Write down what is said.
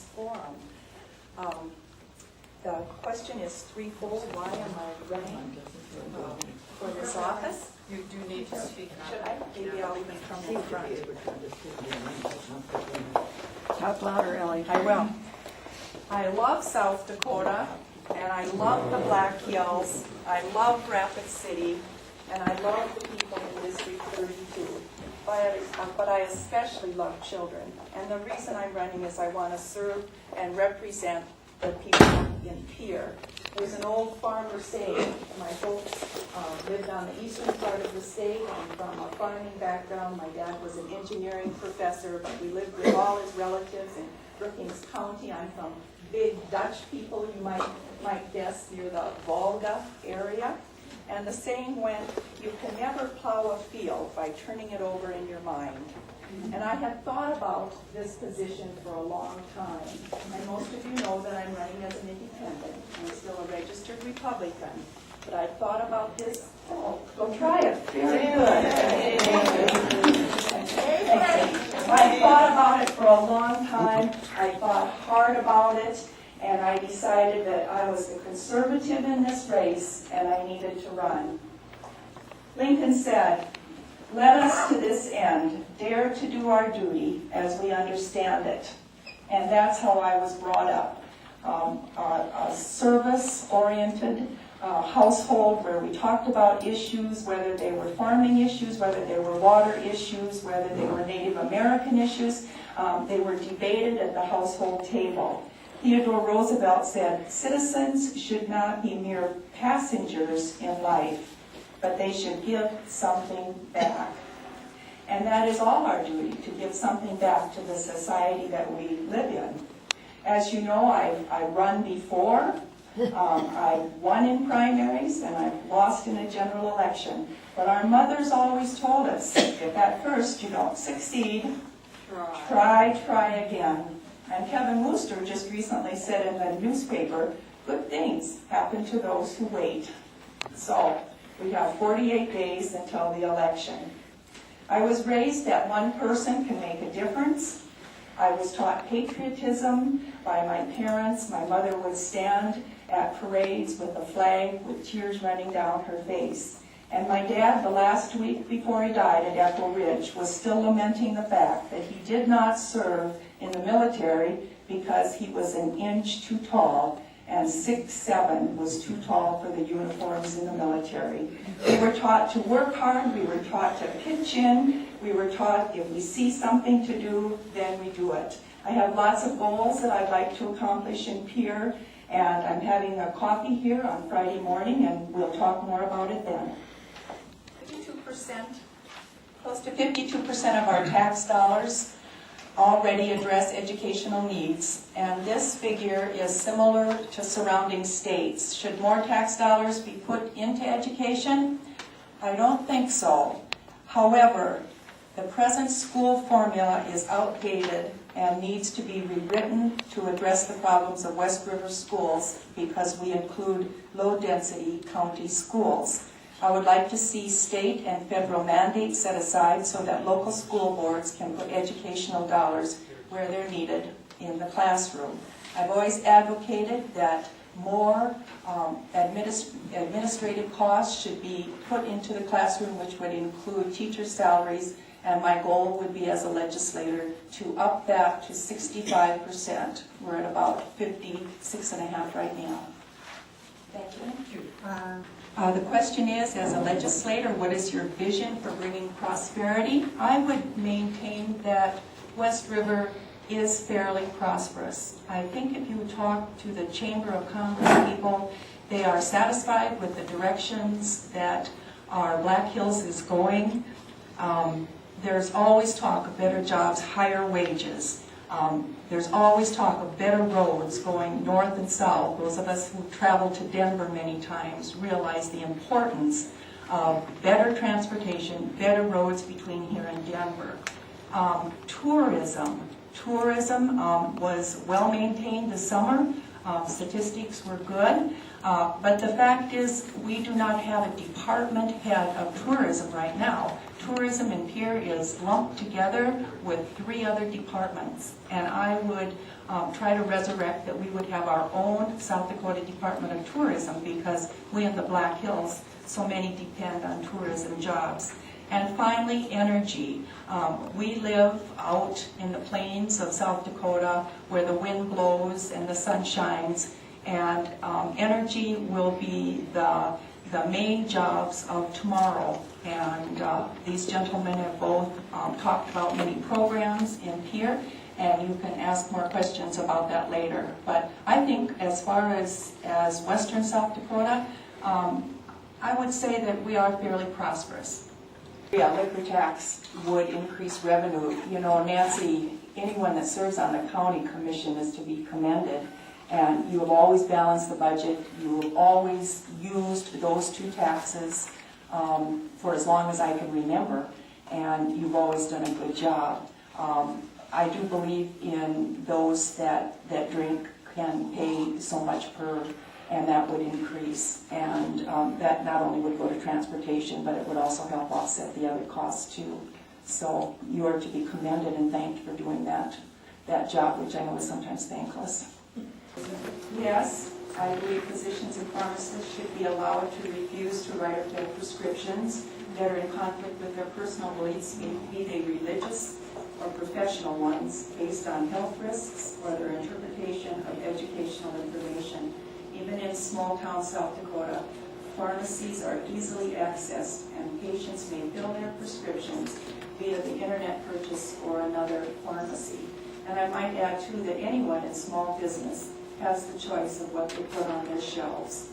this forum. The question is threefold. Why am I running for this office? You do need to speak up. Should I? Maybe I'll even come in front. Talk louder, Ellie. I will. I love South Dakota, and I love the Black Hills. I love Rapid City, and I love the people in District 32. But I especially love children. And the reason I'm running is I want to serve and represent the people in Pierre. There's an old farmer saying, my folks lived on the eastern part of the state. I'm from a farming background. My dad was an engineering professor, but we lived with all his relatives in Brookings County. I'm from big Dutch people, you might guess, near the Volga area. And the saying went, you can never plow a field by turning it over in your mind. And I had thought about this position for a long time. And most of you know that I'm running as an independent. I'm still a registered Republican. But I thought about this. Oh, go try it. Very good. I thought about it for a long time. I thought hard about it. And I decided that I was the conservative in this race and I needed to run. Lincoln said, let us to this end dare to do our duty as we understand it. And that's how I was brought up. A service-oriented household where we talked about issues, whether they were farming issues, whether they were water issues, whether they were Native American issues. They were debated at the household table. Theodore Roosevelt said, citizens should not be mere passengers in life, but they should give something back. And that is all our duty, to give something back to the society that we live in. As you know, I run before. I won in primaries, and I've lost in a general election. But our mothers always told us, if at first you don't succeed, try again. And Kevin Wooster just recently said in the newspaper, good things happen to those who wait. So we have 48 days until the election. I was raised that one person can make a difference. I was taught patriotism by my parents. My mother would stand at parades with a flag with tears running down her face. And my dad, the last week before he died at Echo Ridge, was still lamenting the fact that he did not serve in the military because he was an inch too tall, and 6'7" was too tall for the uniforms in the military. We were taught to work hard, we were taught to pitch in, we were taught if we see something to do, then we do it. I have lots of goals that I'd like to accomplish in Pierre, and I'm having a coffee here on Friday morning, and we'll talk more about it then. 52%, close to 52% of our tax dollars already address educational needs, and this figure is similar to surrounding states. Should more tax dollars be put into education? I don't think so. However, the present school formula is outdated and needs to be rewritten to address the problems of West River schools because we include low-density county schools. I would like to see state and federal mandates set aside so that local school boards can put educational dollars where they're needed in the classroom. I've always advocated that more administrative costs should be put into the classroom, which would include teacher salaries, and my goal would be as a legislator to up that to 65%. We're at about 56.5 right now. Thank you. Thank you. The question is, as a legislator, what is your vision for bringing prosperity? I would maintain that West River is fairly prosperous. I think if you talk to the Chamber of Commerce people, they are satisfied with the directions that our Black Hills is going. There's always talk of better jobs, higher wages. There's always talk of better roads going north and south. Those of us who travel to Denver many times realize the importance of better transportation, better roads between here and Denver. Tourism was well maintained this summer. Statistics were good, but the fact is we do not have a department head of tourism right now. Tourism in Pierre is lumped together with 3 other departments, and I would try to resurrect that we would have our own South Dakota Department of Tourism, because we in the Black Hills, so many depend on tourism jobs. And finally, energy. We live out in the plains of South Dakota where the wind blows and the sun shines, and energy will be the main jobs of tomorrow. And these gentlemen have both talked about many programs in Pierre, and you can ask more questions about that later. But I think as far as western South Dakota, I would say that we are fairly prosperous. Yeah, liquor tax would increase revenue. You know, Nancy, anyone that serves on the county commission is to be commended. And you have always balanced the budget. You have always used those 2 taxes for as long as I can remember. And you've always done a good job. I do believe in those that drink can pay so much per, and that would increase. And that not only would go to transportation, but it would also help offset the other costs too. So you are to be commended and thanked for doing that job, which I know is sometimes thankless. Yes, I believe physicians and pharmacists should be allowed to refuse to write or fill prescriptions that are in conflict with their personal beliefs, be they religious or professional ones, based on health risks or their interpretation of educational information. Even in small-town South Dakota, pharmacies are easily accessed, and patients may fill their prescriptions via the internet purchase or another pharmacy. And I might add, too, that anyone in small business has the choice of what they put on their shelves.